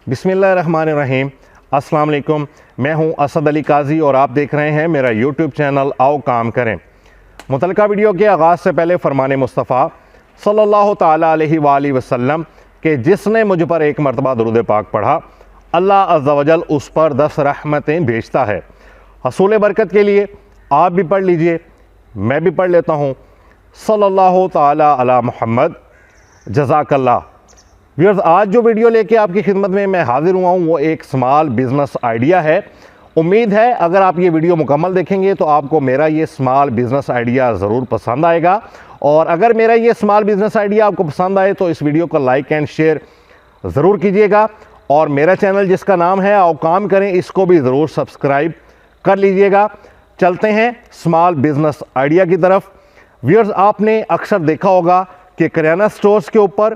बिस्मिल्लाहिर्रहमानिर्रहीम। अस्सलाम वालेकुम। मैं हूं असद अली काजी और आप देख रहे हैं मेरा यूट्यूब चैनल आओ काम करें। मुतलका वीडियो के आगाज़ से पहले फरमान मुस्तफ़ा सल्लल्लाहु ताला अलैहि वसल्लम के जिसने मुझ पर एक मरतबा दुरूद पाक पढ़ा, अल्लाह अज़्ज़ा वजल उस पर 10 रहमतें भेजता है। हसूल बरकत के लिए आप भी पढ़ लीजिए, मैं भी पढ़ लेता हूँ। सल्लल्लाहु ताला अला मुहम्मद। जज़ाकल्लाह। व्यूअर्स, आज जो वीडियो लेके आपकी खिदमत में मैं हाजिर हुआ हूँ वो एक स्मॉल बिज़नेस आइडिया है। उम्मीद है अगर आप ये वीडियो मुकम्मल देखेंगे तो आपको मेरा ये स्मॉल बिज़नेस आइडिया ज़रूर पसंद आएगा। और अगर मेरा ये स्मॉल बिज़नेस आइडिया आपको पसंद आए तो इस वीडियो को लाइक एंड शेयर ज़रूर कीजिएगा। और मेरा चैनल जिसका नाम है आओ काम करें, इसको भी ज़रूर सब्सक्राइब कर लीजिएगा। चलते हैं स्मॉल बिज़नेस आइडिया की तरफ। व्यूअर्स, आपने अक्सर देखा होगा कि किराना स्टोर्स के ऊपर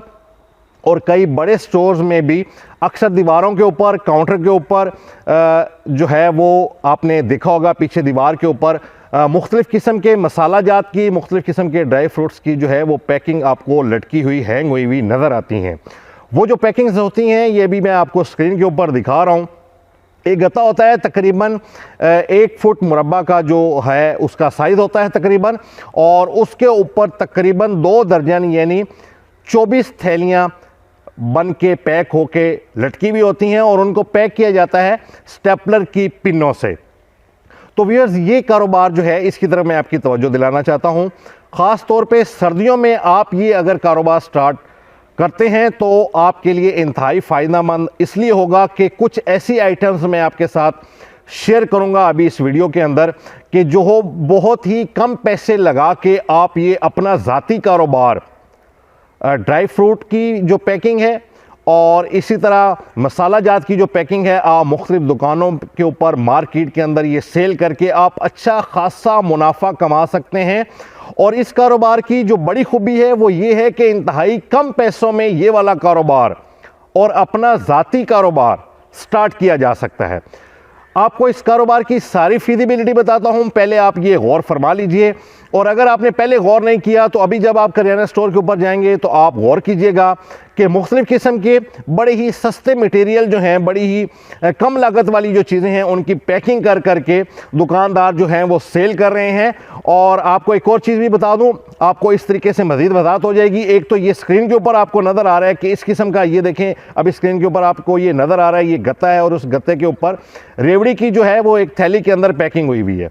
और कई बड़े स्टोर्स में भी अक्सर दीवारों के ऊपर, काउंटर के ऊपर जो है वो आपने देखा होगा, पीछे दीवार के ऊपर मुख्तलिफ़ किस्म के मसाला जात की, मुख्तलिफ़ किस्म के ड्राई फ्रूट्स की जो है वो पैकिंग आपको लटकी हुई, हैंग हुई नज़र आती हैं। वो जो पैकिंग्स होती हैं ये भी मैं आपको स्क्रीन के ऊपर दिखा रहा हूँ। एक गत्ता होता है तकरीबन 1 फुट मुरब्बा का जो है उसका साइज़ होता है तकरीबन, और उसके ऊपर तकरीबन 2 दर्जन यानी 24 थैलियाँ बन के पैक होके लटकी हुई होती हैं और उनको पैक किया जाता है स्टेपलर की पिनों से। तो व्यूअर्स, ये कारोबार जो है इसकी तरफ मैं आपकी तवज्जो दिलाना चाहता हूँ। ख़ास तौर पे सर्दियों में आप ये अगर कारोबार स्टार्ट करते हैं तो आपके लिए इंतहाई फ़ायदेमंद इसलिए होगा कि कुछ ऐसी आइटम्स मैं आपके साथ शेयर करूंगा अभी इस वीडियो के अंदर कि जो हो बहुत ही कम पैसे लगा के आप ये अपना ज़ाती कारोबार ड्राई फ्रूट की जो पैकिंग है और इसी तरह मसाला जात की जो पैकिंग है, आप मुख्तलिफ दुकानों के ऊपर मार्केट के अंदर ये सेल करके आप अच्छा खासा मुनाफा कमा सकते हैं। और इस कारोबार की जो बड़ी खूबी है वो ये है कि इंतहाई कम पैसों में ये वाला कारोबार और अपना ज़ाती कारोबार स्टार्ट किया जा सकता है। आपको इस कारोबार की सारी फीजिबिलिटी बताता हूं, पहले आप ये गौर फरमा लीजिए। और अगर आपने पहले गौर नहीं किया तो अभी जब आप किराना स्टोर के ऊपर जाएंगे तो आप गौर कीजिएगा कि मुख्तलिफ़ किस्म के बड़े ही सस्ते मटेरियल जो हैं, बड़ी ही कम लागत वाली जो चीज़ें हैं उनकी पैकिंग कर करके दुकानदार जो हैं वो सेल कर रहे हैं। और आपको एक और चीज़ भी बता दूं, आपको इस तरीके से मज़ीद वज़ाहत हो जाएगी। एक तो ये स्क्रीन के ऊपर आपको नज़र आ रहा है कि इस किस्म का, ये देखें अभी स्क्रीन के ऊपर आपको ये नज़र आ रहा है, ये गत्ता है और उस गत्ते के ऊपर रेवड़ी की जो है वो एक थैली के अंदर पैकिंग हुई हुई है।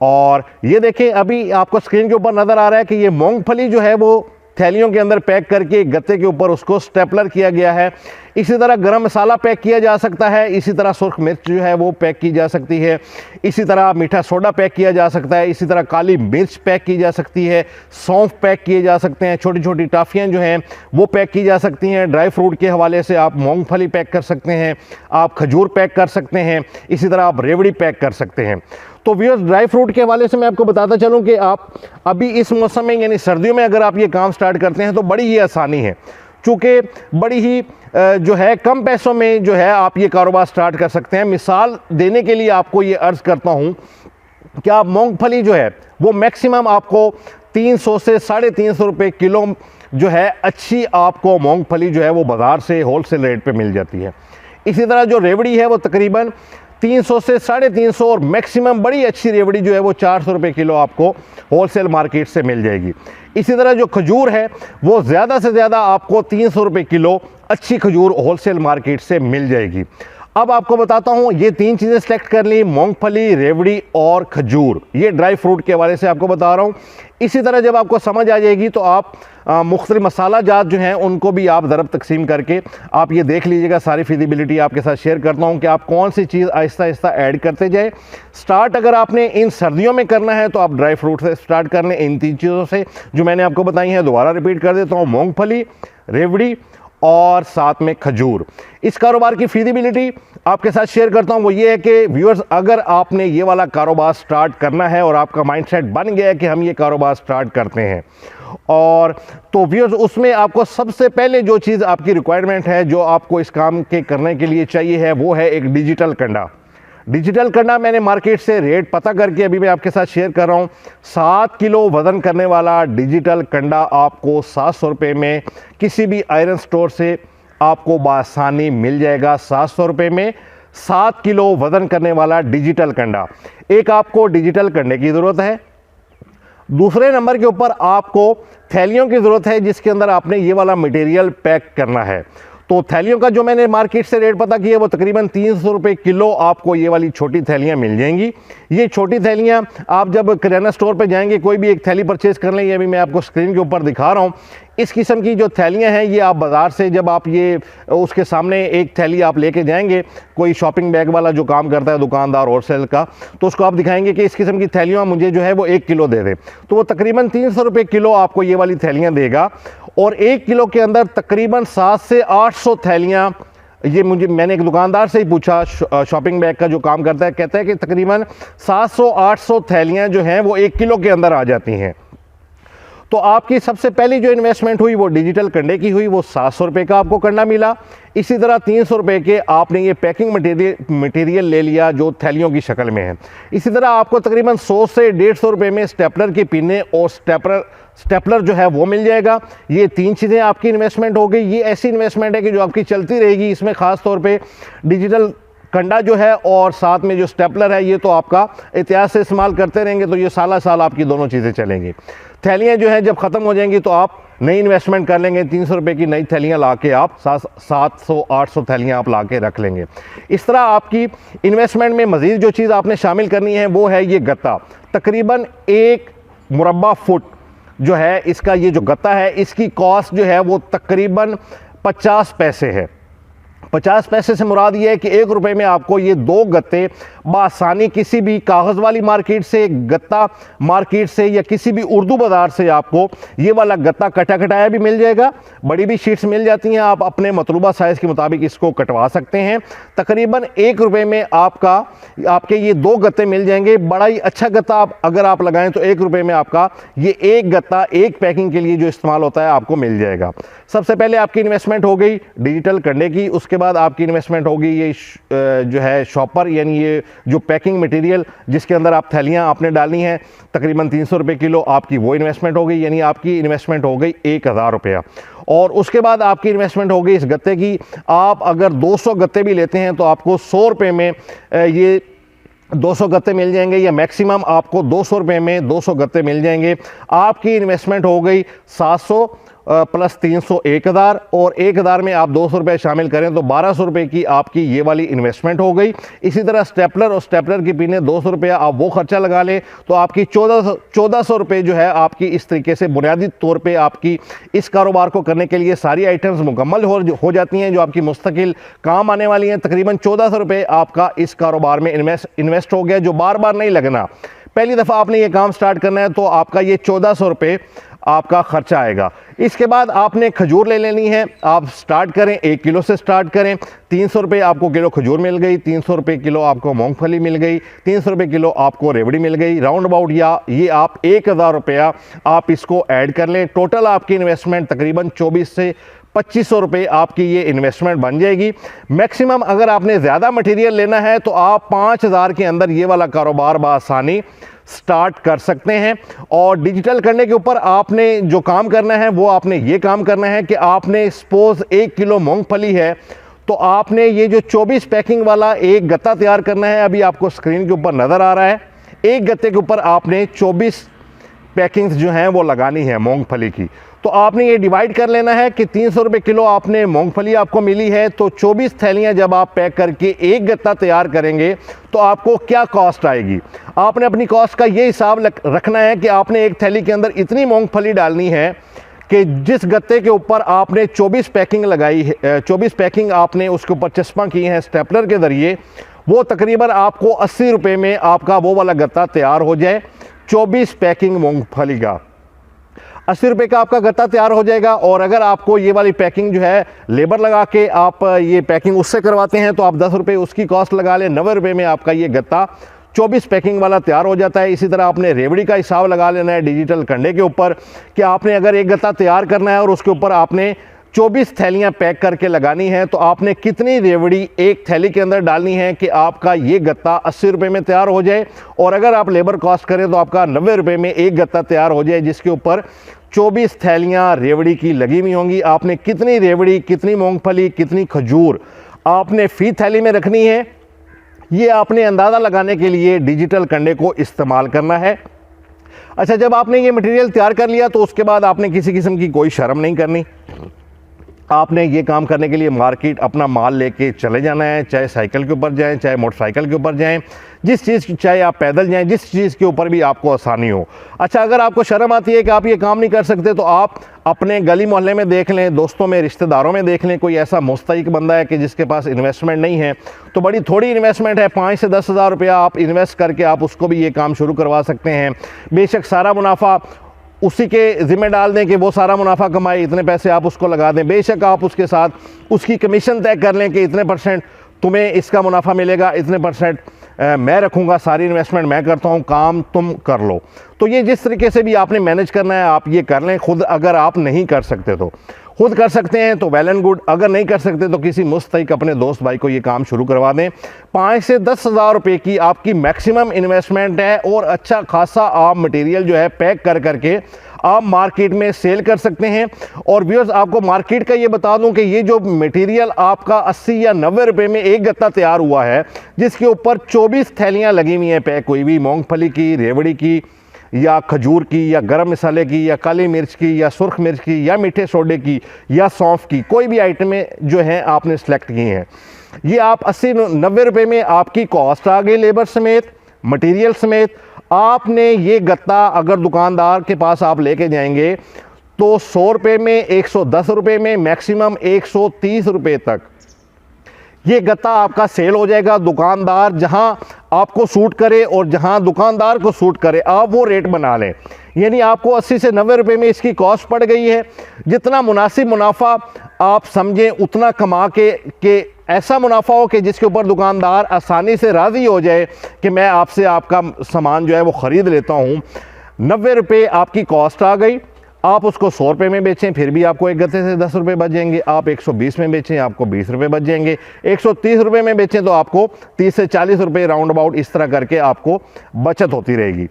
और ये देखें अभी आपको स्क्रीन के ऊपर नज़र आ रहा है कि ये मूंगफली जो है वो थैलियों के अंदर पैक करके गत्ते के ऊपर उसको स्टेपलर किया गया है। इसी तरह गरम मसाला पैक किया जा सकता है, इसी तरह सुर्ख मिर्च जो है वो पैक की जा सकती है, इसी तरह मीठा सोडा पैक किया जा सकता है, इसी तरह काली मिर्च पैक की जा सकती है, सौंफ पैक किए जा सकते हैं, छोटी छोटी टाफ़ियाँ जो हैं वो पैक की जा सकती हैं। ड्राई फ्रूट के हवाले से आप मूंगफली पैक कर सकते हैं, आप खजूर पैक कर सकते हैं, इसी तरह आप रेवड़ी पैक कर सकते हैं। तो व्यूअर्स, ड्राई फ्रूट के हवाले से मैं आपको बताता चलूं कि आप अभी इस मौसम में यानी सर्दियों में अगर आप ये काम स्टार्ट करते हैं तो बड़ी ही आसानी है, चूँकि बड़ी ही जो है कम पैसों में जो है आप ये कारोबार स्टार्ट कर सकते हैं। मिसाल देने के लिए आपको ये अर्ज़ करता हूँ कि आप मूंगफली जो है वो मैक्सिमम आपको 300 से 350 रुपये किलो जो है अच्छी आपको मूंगफली जो है वो बाज़ार से होलसेल रेट पे मिल जाती है। इसी तरह जो रेवड़ी है वो तकरीबन 300 से 350 और मैक्सिमम बड़ी अच्छी रेवड़ी जो है वो 400 रुपये किलो आपको होलसेल मार्केट से मिल जाएगी। इसी तरह जो खजूर है वो ज़्यादा से ज़्यादा आपको 300 रुपये किलो अच्छी खजूर होलसेल मार्केट से मिल जाएगी। अब आपको बताता हूँ, ये 3 चीज़ें सेलेक्ट कर ली, मूंगफली, रेवड़ी और खजूर, ये ड्राई फ्रूट के हवाले से आपको बता रहा हूँ। इसी तरह जब आपको समझ आ जाएगी तो आप मुख्तलिफ मसाला जात जो हैं उनको भी आप ज़रब तकसीम करके आप ये देख लीजिएगा। सारी फिजिबिलिटी आपके साथ शेयर करता हूँ कि आप कौन सी चीज़ आहिस्ता आहिस्ता ऐड करते जाए। स्टार्ट अगर आपने इन सर्दियों में करना है तो आप ड्राई फ्रूट से स्टार्ट कर लें, इन 3 चीज़ों से जो मैंने आपको बताई हैं। दोबारा रिपीट कर देता हूँ, मूँगफली, रेवड़ी और साथ में खजूर। इस कारोबार की फीजिबिलिटी आपके साथ शेयर करता हूं, वो ये है कि व्यूअर्स, अगर आपने ये वाला कारोबार स्टार्ट करना है और आपका माइंडसेट बन गया है कि हम ये कारोबार स्टार्ट करते हैं, और तो व्यूअर्स उसमें आपको सबसे पहले जो चीज़ आपकी रिक्वायरमेंट है, जो आपको इस काम के करने के लिए चाहिए है, वो है एक डिजिटल कंडा। डिजिटल कंडा मैंने मार्केट से रेट पता करके अभी मैं आपके साथ शेयर कर रहा हूँ। 7 किलो वज़न करने वाला डिजिटल कंडा आपको 700 रुपये में किसी भी आयरन स्टोर से आपको बासानी मिल जाएगा 700 रुपये में। 7 किलो वज़न करने वाला डिजिटल कंडा, एक आपको डिजिटल कंडे की ज़रूरत है। दूसरे नंबर के ऊपर आपको थैलियों की ज़रूरत है जिसके अंदर आपने ये वाला मटेरियल पैक करना है। तो थैलियों का जो मैंने मार्केट से रेट पता किया वो तकरीबन 300 रुपये किलो आपको ये वाली छोटी थैलियाँ मिल जाएंगी। ये छोटी थैलियाँ आप जब किराना स्टोर पे जाएंगे कोई भी एक थैली परचेज़ कर लें, ये अभी मैं आपको स्क्रीन के ऊपर दिखा रहा हूँ। इस किस्म की जो थैलियाँ हैं ये आप बाज़ार से जब आप ये उसके सामने एक थैली आप लेके जाएंगे, कोई शॉपिंग बैग वाला जो काम करता है दुकानदार होलसेल का, तो उसको आप दिखाएंगे कि इस किस्म की थैलियाँ मुझे जो है वो 1 किलो दे दे, तो वो तकरीबन 300 रुपये किलो आपको ये वाली थैलियाँ देगा। और 1 किलो के अंदर तकरीबन 700 से 800 थैलियाँ, ये मैंने एक दुकानदार से ही पूछा शॉपिंग बैग का जो काम करता है, कहता है कि तकरीबन 700-800 थैलियाँ जो हैं वो 1 किलो के अंदर आ जाती हैं। तो आपकी सबसे पहली जो इन्वेस्टमेंट हुई वो डिजिटल कंडे की हुई, वो 700 रुपये का आपको कंडा मिला। इसी तरह 300 रुपये के आपने ये पैकिंग मटेरियल ले लिया जो थैलियों की शक्ल में है। इसी तरह आपको तकरीबन 100 से 150 रुपये में स्टेपलर के पिने और स्टेपलर जो है वो मिल जाएगा। ये 3 चीज़ें आपकी इन्वेस्टमेंट हो गई। ये ऐसी इन्वेस्टमेंट है कि जो आपकी चलती रहेगी। इसमें ख़ास तौर पे डिजिटल कंडा जो है और साथ में जो स्टेपलर है ये तो आपका इतिहास से इस्तेमाल करते रहेंगे, तो ये साल साल आपकी दोनों चीज़ें चलेंगी। थैलियाँ जो हैं जब ख़त्म हो जाएंगी तो आप नई इन्वेस्टमेंट कर लेंगे। 300 रुपये की नई थैलियाँ ला के आप 700-800 थैलियाँ आप ला के रख लेंगे। इस तरह आपकी इन्वेस्टमेंट में मज़ीद जो चीज़ आपने शामिल करनी है वो है ये गत्ता। तकरीबन 1 मुरब्बा फुट जो है इसका ये जो गत्ता है इसकी कॉस्ट जो है वो तकरीबन 50 पैसे है। 50 पैसे से मुराद ये है कि 1 रुपये में आपको ये 2 गत्ते बासानी किसी भी कागज़ वाली मार्केट से, गत्ता मार्केट से या किसी भी उर्दू बाज़ार से आपको ये वाला गत्ता कटा कटाया भी मिल जाएगा। बड़ी भी शीट्स मिल जाती हैं, आप अपने मतलूबा साइज़ के मुताबिक इसको कटवा सकते हैं। तकरीबन 1 रुपये में आपके ये 2 गत्ते मिल जाएंगे। बड़ा ही अच्छा गत्ता अगर आप लगाएं तो 1 रुपये में आपका ये एक गत्ता एक पैकिंग के लिए जो इस्तेमाल होता है आपको मिल जाएगा। सबसे पहले आपकी इन्वेस्टमेंट हो गई डिजिटल कंडे की, उसके बाद आपकी इन्वेस्टमेंट होगी ये जो है शॉपर, यानी ये जो पैकिंग मटेरियल जिसके अंदर आप थैलियाँ आपने डालनी हैं, तकरीबन 300 रुपये किलो आपकी वो इन्वेस्टमेंट हो गई, यानी आपकी इन्वेस्टमेंट हो गई 1000 रुपया। और उसके बाद आपकी इन्वेस्टमेंट हो गई इस गत्ते की। आप अगर 200 गत्ते भी लेते हैं तो आपको 100 रुपये में ये 200 गत्ते मिल जाएंगे, या मैक्सिमम आपको 200 रुपये में 200 गत्ते मिल जाएंगे। आपकी इन्वेस्टमेंट हो गई 700 प्लस 300 1000, और 1000 में आप 200 रुपये शामिल करें तो 1200 रुपये की आपकी ये वाली इन्वेस्टमेंट हो गई। इसी तरह स्टेपलर और स्टेपलर की पिने 200 रुपया आप वो खर्चा लगा लें तो आपकी 1400 रुपये जो है आपकी इस तरीके से बुनियादी तौर पे आपकी इस कारोबार को करने के लिए सारी आइटम्स मुकम्मल हो जाती हैं जो आपकी मुस्तकिल काम आने वाली हैं। तकरीबन 1400 रुपये आपका इस कारोबार में इन्वेस्ट हो गया, जो बार बार नहीं लगना। पहली दफ़ा आपने ये काम स्टार्ट करना है तो आपका ये 1400 रुपये आपका खर्चा आएगा। इसके बाद आपने खजूर ले लेनी है। आप स्टार्ट करें 1 किलो से स्टार्ट करें। 300 रुपये आपको किलो खजूर मिल गई, 300 रुपये किलो आपको मूंगफली मिल गई, 300 रुपये किलो आपको रेवड़ी मिल गई। राउंड अबाउट या ये आप 1000 रुपया आप इसको ऐड कर लें। टोटल आपकी इन्वेस्टमेंट तकरीबन 24 से 2500 रुपये आपकी ये इन्वेस्टमेंट बन जाएगी। मैक्सिमम अगर आपने ज़्यादा मटेरियल लेना है तो आप 5000 के अंदर ये वाला कारोबार बआसानी स्टार्ट कर सकते हैं। और डिजिटल करने के ऊपर आपने जो काम करना है वो आपने ये काम करना है कि आपने सपोज 1 किलो मूंगफली है तो आपने ये जो 24 पैकिंग वाला एक गत्ता तैयार करना है। अभी आपको स्क्रीन के ऊपर नज़र आ रहा है, एक गत्ते के ऊपर आपने 24 पैकिंग्स जो हैं वो लगानी है मूंगफली की। तो आपने ये डिवाइड कर लेना है कि 300 रुपये किलो आपने मूंगफली आपको मिली है तो 24 थैलियाँ जब आप पैक करके एक गत्ता तैयार करेंगे तो आपको क्या कॉस्ट आएगी। आपने अपनी कॉस्ट का ये हिसाब रखना है कि आपने एक थैली के अंदर इतनी मूंगफली डालनी है कि जिस गत्ते के ऊपर आपने 24 पैकिंग लगाई है, 24 पैकिंग आपने उसके ऊपर चस्पा की हैं स्टेपलर के ज़रिए, वो तकरीबन आपको 80 रुपये में आपका वो वाला गत्ता तैयार हो जाए। 24 पैकिंग मूंगफली का 80 रुपये का आपका गत्ता तैयार हो जाएगा। और अगर आपको ये वाली पैकिंग जो है लेबर लगा के आप ये पैकिंग उससे करवाते हैं तो आप 10 रुपये उसकी कॉस्ट लगा लें, 90 रुपये में आपका ये गत्ता 24 पैकिंग वाला तैयार हो जाता है। इसी तरह आपने रेवड़ी का हिसाब लगा लेना है डिजिटल कंडे के ऊपर कि आपने अगर एक गत्ता तैयार करना है और उसके ऊपर आपने 24 थैलियाँ पैक करके लगानी है तो आपने कितनी रेवड़ी एक थैली के अंदर डालनी है कि आपका ये गत्ता 80 रुपये में तैयार हो जाए। और अगर आप लेबर कॉस्ट करें तो आपका 90 रुपये में एक गत्ता तैयार हो जाए जिसके ऊपर 24 थैलियाँ रेवड़ी की लगी हुई होंगी। आपने कितनी रेवड़ी, कितनी मूंगफली, कितनी खजूर आपने फ़ी थैली में रखनी है, ये आपने अंदाज़ा लगाने के लिए डिजिटल कंडे को इस्तेमाल करना है। अच्छा, जब आपने ये मटेरियल तैयार कर लिया तो उसके बाद आपने किसी किस्म की कोई शर्म नहीं करनी। आपने ये काम करने के लिए मार्केट अपना माल लेके चले जाना है, चाहे साइकिल के ऊपर जाएं, चाहे मोटरसाइकिल के ऊपर जाएं, जिस चीज़, चाहे आप पैदल जाएं, जिस चीज़ के ऊपर भी आपको आसानी हो। अच्छा, अगर आपको शर्म आती है कि आप ये काम नहीं कर सकते तो आप अपने गली मोहल्ले में देख लें, दोस्तों में, रिश्तेदारों में देख लें, कोई ऐसा मुस्तहिक बंदा है कि जिसके पास इन्वेस्टमेंट नहीं है, तो बड़ी थोड़ी इन्वेस्टमेंट है, 5 से 10 हज़ार रुपया आप इन्वेस्ट करके आप उसको भी ये काम शुरू करवा सकते हैं। बेशक सारा मुनाफा उसी के ज़िम्मे डाल दें कि वो सारा मुनाफा कमाए, इतने पैसे आप उसको लगा दें। बेशक आप उसके साथ उसकी कमीशन तय कर लें कि इतने % तुम्हें इसका मुनाफा मिलेगा, इतने % मैं रखूँगा, सारी इन्वेस्टमेंट मैं करता हूँ, काम तुम कर लो। तो ये जिस तरीके से भी आपने मैनेज करना है आप ये कर लें खुद। अगर आप नहीं कर सकते तो खुद कर सकते हैं तो वेल एंड गुड, अगर नहीं कर सकते तो किसी मुस्तहिक अपने दोस्त भाई को ये काम शुरू करवा दें। 5 से 10 हज़ार रुपये की आपकी मैक्सिमम इन्वेस्टमेंट है और अच्छा खासा आप मटेरियल जो है पैक कर करके आप मार्केट में सेल कर सकते हैं। और व्यूअर्स, आपको मार्केट का ये बता दूं कि ये जो मटेरियल आपका 80 या 90 रुपए में एक गत्ता तैयार हुआ है, जिसके ऊपर 24 थैलियां लगी हुई हैं पैक हुई हुई, मूंगफली की, रेवड़ी की या खजूर की या गरम मसाले की या काली मिर्च की या सुर्ख मिर्च की या मीठे सोडे की या सौंफ की, कोई भी आइटमें जो हैं आपने सेलेक्ट की हैं। ये आप 80-90 रुपए में आपकी कॉस्ट आ गई, लेबर समेत, मटेरियल समेत। आपने ये गत्ता अगर दुकानदार के पास आप लेके जाएंगे तो 100 रुपये में, 110 रुपये में, मैक्सिमम 130 रुपये तक ये गत्ता आपका सेल हो जाएगा। दुकानदार जहां आपको सूट करे और जहां दुकानदार को सूट करे आप वो रेट बना लें। यानी आपको 80 से 90 रुपये में इसकी कॉस्ट पड़ गई है। जितना मुनासिब मुनाफा आप समझें उतना कमा के ऐसा मुनाफा हो कि जिसके ऊपर दुकानदार आसानी से राज़ी हो जाए कि मैं आपसे आपका सामान जो है वो ख़रीद लेता हूँ। 90 रुपये आपकी कॉस्ट आ गई, आप उसको 100 रुपये में बेचें फिर भी आपको एक गत्ते से 10 रुपये बच जाएंगे। आप 120 में बेचें आपको 20 रुपये बच जाएंगे। 130 रुपये में बेचें तो आपको 30 से 40 रुपये राउंड अबाउट इस तरह करके आपको बचत होती रहेगी।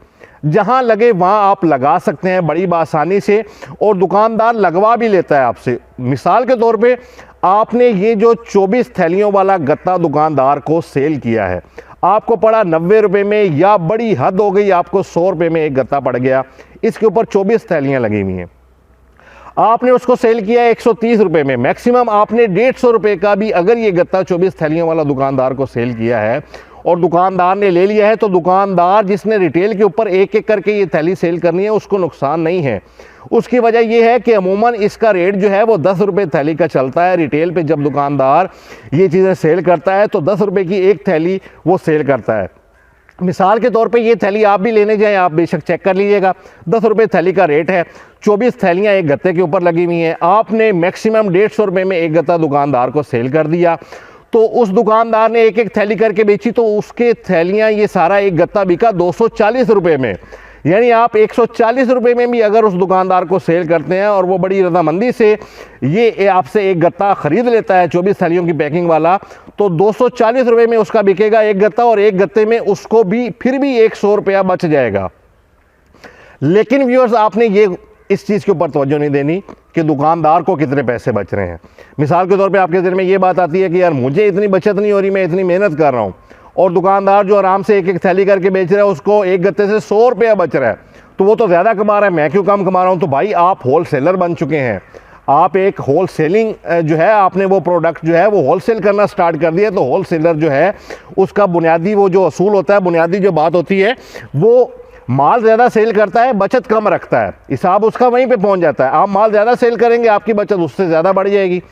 जहां लगे वहां आप लगा सकते हैं बड़ी आसानी से, और दुकानदार लगवा भी लेता है आपसे। मिसाल के तौर पे आपने ये जो 24 थैलियों वाला गत्ता दुकानदार को सेल किया है, आपको पड़ा 90 रुपये में, या बड़ी हद हो गई आपको 100 रुपये में एक गत्ता पड़ गया, इसके ऊपर 24 थैलियां लगी हुई हैं, आपने उसको सेल किया 130 रुपये में। मैक्सिमम आपने 150 रुपये का भी अगर ये गत्ता 24 थैलियों वाला दुकानदार को सेल किया है और दुकानदार ने ले लिया है, तो दुकानदार जिसने रिटेल के ऊपर एक एक करके ये थैली सेल करनी है उसको नुकसान नहीं है। उसकी वजह यह है कि अमूमन इसका रेट जो है वो 10 रुपये थैली का चलता है। रिटेल पे जब दुकानदार ये चीज़ें सेल करता है तो 10 रुपये की एक थैली वो सेल करता है। मिसाल के तौर पे ये थैली आप भी लेने जाएं, आप बेशक चेक कर लीजिएगा, 10 रुपये थैली का रेट है। 24 थैलियाँ एक गत्ते के ऊपर लगी हुई हैं। आपने मैक्सिमम 150 रुपये में एक गत्ता दुकानदार को सेल कर दिया, तो उस दुकानदार ने एक एक थैली करके बेची, तो उसके थैलियाँ ये सारा एक गत्ता बिका 240 रुपये में। यानी आप 140 रुपये में भी अगर उस दुकानदार को सेल करते हैं और वो बड़ी रजामंदी से ये आपसे एक गत्ता ख़रीद लेता है 24 थैलियों की पैकिंग वाला, तो 240 रुपये में उसका बिकेगा एक गत्ता, और एक गत्ते में उसको भी फिर भी 100 रुपया बच जाएगा। लेकिन व्यूअर्स, आपने ये इस चीज़ के ऊपर तवज्जो नहीं देनी कि दुकानदार को कितने पैसे बच रहे हैं। मिसाल के तौर पे आपके दिल में ये बात आती है कि यार मुझे इतनी बचत नहीं हो रही, मैं इतनी मेहनत कर रहा हूँ, और दुकानदार जो आराम से एक एक थैली करके बेच रहा है उसको एक गत्ते से 100 रुपया बच रहा है, तो वो तो ज़्यादा कमा रहा है, मैं क्यों कम कमा रहा हूँ। तो भाई आप होल सेलर बन चुके हैं, आप एक होल सेलिंग जो है, आपने वो प्रोडक्ट जो है वो होल सेल करना स्टार्ट कर दिया। तो होल सेलर जो है उसका बुनियादी वो जो असूल होता है, बुनियादी जो बात होती है, वो माल ज़्यादा सेल करता है, बचत कम रखता है, हिसाब उसका वहीं पे पहुंच जाता है। आप माल ज़्यादा सेल करेंगे, आपकी बचत उससे ज़्यादा बढ़ जाएगी।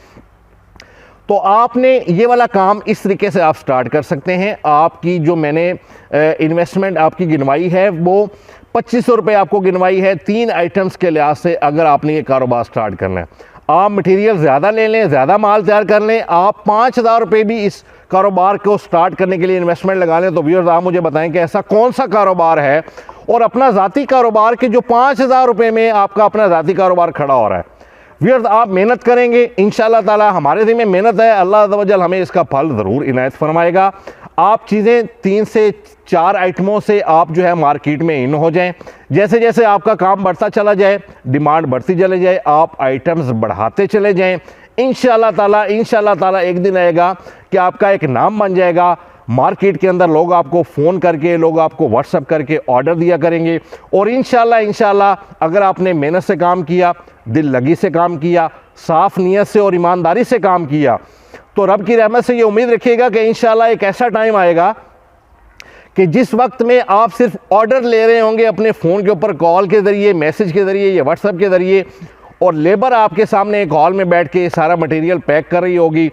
तो आपने ये वाला काम इस तरीके से आप स्टार्ट कर सकते हैं। आपकी जो मैंने इन्वेस्टमेंट आपकी गिनवाई है वो 2500 रुपये आपको गिनवाई है 3 आइटम्स के लिहाज से। अगर आपने ये कारोबार स्टार्ट करना है, आप मटेरियल ज़्यादा ले लें, ज़्यादा माल तैयार कर लें, आप 5000 रुपये भी इस कारोबार को स्टार्ट करने के लिए इन्वेस्टमेंट लगा लें। तो व्यूअर्स, आप मुझे बताएं कि ऐसा कौन सा कारोबार है, और अपना ज़ाती कारोबार के जो 5000 रुपये में आपका अपना ज़ाती कारोबार खड़ा हो रहा है। व्यूअर्स, आप मेहनत करेंगे इंशाअल्लाह ताला, हमारे ज़िम्मे मेहनत है, अल्लाह अज़्ज़ा वजल हमें इसका फल ज़रूर इनायत फरमाएगा। आप चीज़ें 3 से 4 आइटमों से आप जो है मार्केट में इन हो जाएं। जैसे जैसे आपका काम बढ़ता चला जाए, डिमांड बढ़ती चले जाए, आप आइटम्स बढ़ाते चले जाएं। इंशाल्लाह ताला एक दिन आएगा कि आपका एक नाम बन जाएगा मार्केट के अंदर। लोग आपको फ़ोन करके, लोग आपको व्हाट्सअप करके ऑर्डर दिया करेंगे। और इंशाल्लाह अगर आपने मेहनत से काम किया, दिल लगी से काम किया, साफ़ नीयत से और ईमानदारी से काम किया, तो रब की रहमत से ये उम्मीद रखिएगा कि इंशाल्लाह एक ऐसा टाइम आएगा कि जिस वक्त में आप सिर्फ ऑर्डर ले रहे होंगे अपने फ़ोन के ऊपर, कॉल के ज़रिए, मैसेज के ज़रिए या व्हाट्सएप के ज़रिए, और लेबर आपके सामने एक हॉल में बैठ के ये सारा मटेरियल पैक कर रही होगी,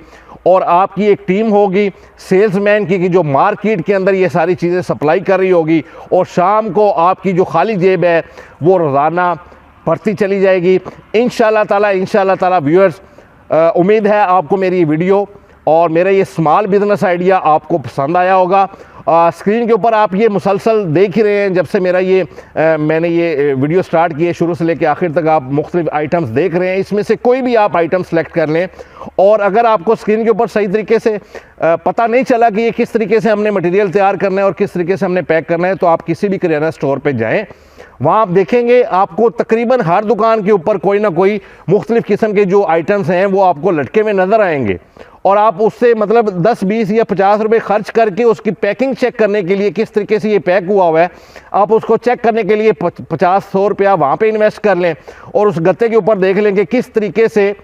और आपकी एक टीम होगी सेल्समैन की कि जो मार्केट के अंदर ये सारी चीज़ें सप्लाई कर रही होगी, और शाम को आपकी जो खाली जेब है वो रोज़ाना बढ़ती चली जाएगी। इंशाल्लाह ताला व्यूअर्स, उम्मीद है आपको मेरी वीडियो और मेरा ये स्मॉल बिजनेस आइडिया आपको पसंद आया होगा। स्क्रीन के ऊपर आप ये मुसलसल देख ही रहे हैं, जब से मेरा मैंने ये वीडियो स्टार्ट की है, शुरू से लेकर आखिर तक आप मुख्तलिफ आइटम्स देख रहे हैं। इसमें से कोई भी आप आइटम सेलेक्ट कर लें, और अगर आपको स्क्रीन के ऊपर सही तरीके से पता नहीं चला कि ये किस तरीके से हमने मटेरियल तैयार करना है और किस तरीके से हमने पैक करना है, तो आप किसी भी किराना स्टोर पर जाएँ, वहाँ आप देखेंगे आपको तकरीबन हर दुकान के ऊपर कोई ना कोई मुख्तलिफ किस्म के जो आइटम्स हैं वो आपको लटके में नज़र आएंगे, और आप उससे मतलब 10, 20 या 50 रुपए खर्च करके उसकी पैकिंग चेक करने के लिए, किस तरीके से ये पैक हुआ हुआ है, आप उसको चेक करने के लिए 50-100 रुपया वहाँ पे इन्वेस्ट कर लें, और उस गत्ते के ऊपर देख लें कि किस तरीके से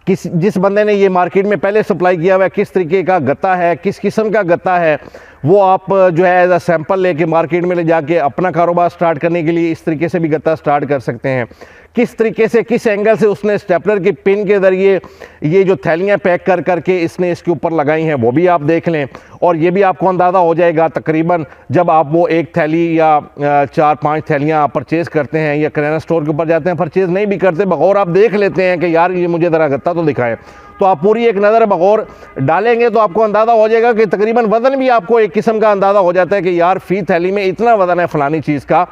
जिस बंदे ने ये मार्केट में पहले सप्लाई किया हुआ है किस तरीके का गत्ता है, किस किस्म का गत्ता है, वो आप जो है एज अ सैंपल लेके मार्केट में ले जाके अपना कारोबार स्टार्ट करने के लिए इस तरीके से भी गत्ता स्टार्ट कर सकते हैं। किस तरीके से, किस एंगल से उसने स्टेपलर की पिन के ज़रिए ये जो थैलियाँ पैक कर करके इसने इसके ऊपर लगाई हैं वो भी आप देख लें, और ये भी आपको अंदाज़ा हो जाएगा तकरीबन जब आप वो एक थैली या 4-5 थैलियाँ परचेज़ करते हैं, या किराना स्टोर के ऊपर जाते हैं, परचेज़ नहीं भी करते, बगौर आप देख लेते हैं कि यार ये मुझे ज़रा गत्ता तो दिखाएं, तो आप पूरी एक नज़र बगौर डालेंगे तो आपको अंदाज़ा हो जाएगा कि तकरीबन वज़न भी आपको एक किस्म का अंदाज़ा हो जाता है कि यार फ़ी थैली में इतना वज़न है फ़लानी चीज़ का,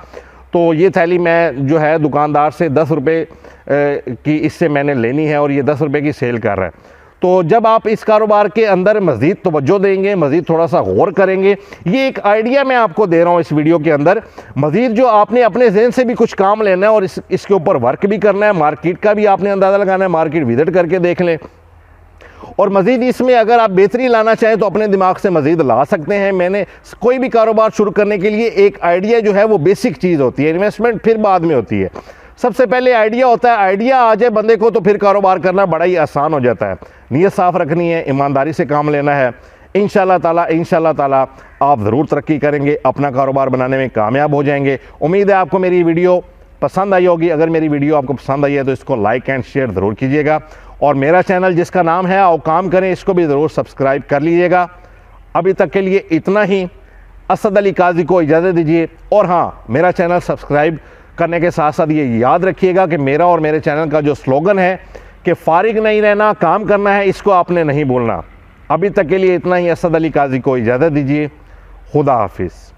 तो ये थैली मैं जो है दुकानदार से 10 रुपये की इससे मैंने लेनी है और ये 10 रुपये की सेल कर रहा है। तो जब आप इस कारोबार के अंदर मज़ीद तवज्जो देंगे, मज़ीद थोड़ा सा गौर करेंगे, ये एक आइडिया मैं आपको दे रहा हूँ इस वीडियो के अंदर, मज़ीद जो आपने अपने जहन से भी कुछ काम लेना है और इसके ऊपर वर्क भी करना है, मार्केट का भी आपने अंदाज़ा लगाना है, मार्केट विजिट करके देख लें, और मज़ीद इसमें अगर आप बेहतरी लाना चाहें तो अपने दिमाग से मज़ीद ला सकते हैं। मैंने कोई भी कारोबार शुरू करने के लिए एक आइडिया जो है वो बेसिक चीज़ होती है, इन्वेस्टमेंट फिर बाद में होती है। सबसे पहले आइडिया होता है, आइडिया आ जाए बंदे को तो फिर कारोबार करना बड़ा ही आसान हो जाता है। नीयत साफ़ रखनी है, ईमानदारी से काम लेना है, इंशाल्लाह ताला आप ज़रूर तरक्की करेंगे, अपना कारोबार बनाने में कामयाब हो जाएंगे। उम्मीद है आपको मेरी वीडियो पसंद आई होगी। अगर मेरी वीडियो आपको पसंद आई है तो इसको लाइक एंड शेयर ज़रूर कीजिएगा, और मेरा चैनल जिसका नाम है आओ काम करें, इसको भी ज़रूर सब्सक्राइब कर लीजिएगा। अभी तक के लिए इतना ही। असद अली काजी को इजाज़त दीजिए, और हाँ, मेरा चैनल सब्सक्राइब करने के साथ साथ ये याद रखिएगा कि मेरा और मेरे चैनल का जो स्लोगन है कि फ़ारिग नहीं रहना, काम करना है, इसको आपने नहीं भूलना। अभी तक के लिए इतना ही। असद अली काजी को इजाज़त दीजिए। खुदा हाफिज़।